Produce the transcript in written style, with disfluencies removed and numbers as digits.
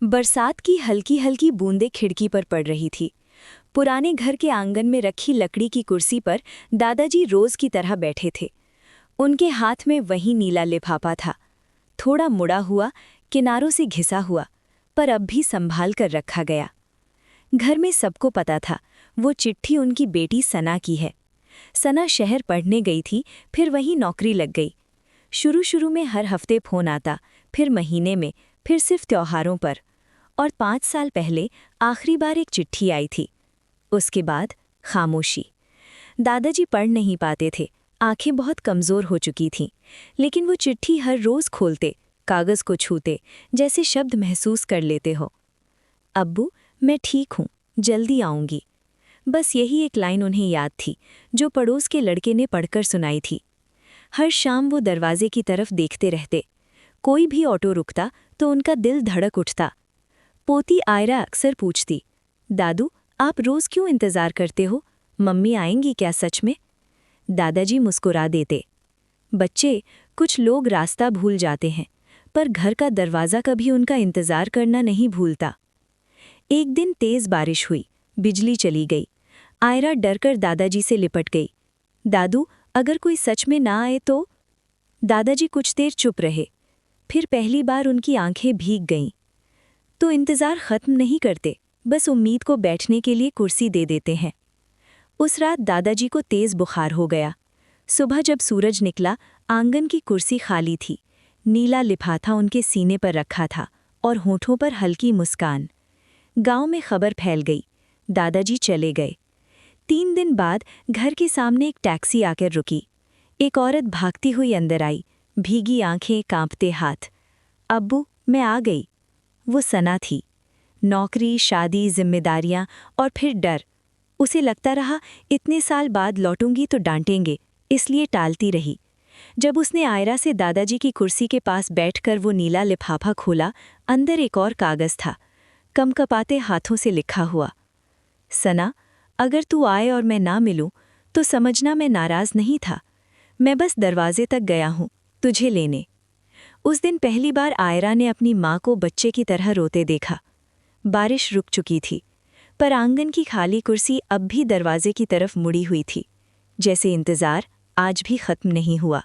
बरसात की हल्की हल्की बूंदें खिड़की पर पड़ रही थी। पुराने घर के आंगन में रखी लकड़ी की कुर्सी पर दादाजी रोज की तरह बैठे थे। उनके हाथ में वही नीला लिफाफा था, थोड़ा मुड़ा हुआ, किनारों से घिसा हुआ, पर अब भी संभाल कर रखा गया। घर में सबको पता था वो चिट्ठी उनकी बेटी सना की है। सना शहर पढ़ने गई थी, फिर वहीं नौकरी लग गई। शुरू में हर हफ्ते फोन आता, फिर महीने में, फिर सिर्फ त्योहारों पर। और 5 साल पहले आखिरी बार एक चिट्ठी आई थी। उसके बाद खामोशी। दादाजी पढ़ नहीं पाते थे, आंखें बहुत कमज़ोर हो चुकी थीं, लेकिन वो चिट्ठी हर रोज़ खोलते, कागज़ को छूते, जैसे शब्द महसूस कर लेते हो। अब्बू, मैं ठीक हूँ, जल्दी आऊँगी। बस यही एक लाइन उन्हें याद थी, जो पड़ोस के लड़के ने पढ़कर सुनाई थी। हर शाम वो दरवाजे की तरफ देखते रहते। कोई भी ऑटो रुकता तो उनका दिल धड़क उठता। पोती आयरा अक्सर पूछती, दादू, आप रोज़ क्यों इंतज़ार करते हो? मम्मी आएंगी क्या सच में? दादाजी मुस्कुरा देते, बच्चे, कुछ लोग रास्ता भूल जाते हैं, पर घर का दरवाज़ा कभी उनका इंतज़ार करना नहीं भूलता। एक दिन तेज़ बारिश हुई, बिजली चली गई। आयरा डरकर दादाजी से लिपट गई। दादू, अगर कोई सच में ना आए तो? दादाजी कुछ देर चुप रहे, फिर पहली बार उनकी आंखें भीग गईं। तो इंतज़ार ख़त्म नहीं करते, बस उम्मीद को बैठने के लिए कुर्सी दे देते हैं। उस रात दादाजी को तेज़ बुखार हो गया। सुबह जब सूरज निकला, आंगन की कुर्सी खाली थी। नीला लिफाफा उनके सीने पर रखा था और होठों पर हल्की मुस्कान। गांव में खबर फैल गई, दादाजी चले गए। 3 दिन बाद घर के सामने एक टैक्सी आकर रुकी। एक औरत भागती हुई अंदर आई, भीगी आंखें, कांपते हाथ। अब्बू, मैं आ गई। वो सना थी। नौकरी, शादी, जिम्मेदारियां और फिर डर। उसे लगता रहा इतने साल बाद लौटूंगी तो डांटेंगे, इसलिए टालती रही। जब उसने आयरा से दादाजी की कुर्सी के पास बैठकर वो नीला लिफाफा खोला, अंदर एक और कागज़ था, कमकपाते हाथों से लिखा हुआ, सना, अगर तू आए और मैं ना मिलूं तो समझना मैं नाराज़ नहीं था। मैं बस दरवाजे तक गया हूं, तुझे लेने। उस दिन पहली बार आयरा ने अपनी माँ को बच्चे की तरह रोते देखा। बारिश रुक चुकी थी, पर आंगन की खाली कुर्सी अब भी दरवाजे की तरफ मुड़ी हुई थी, जैसे इंतज़ार आज भी ख़त्म नहीं हुआ।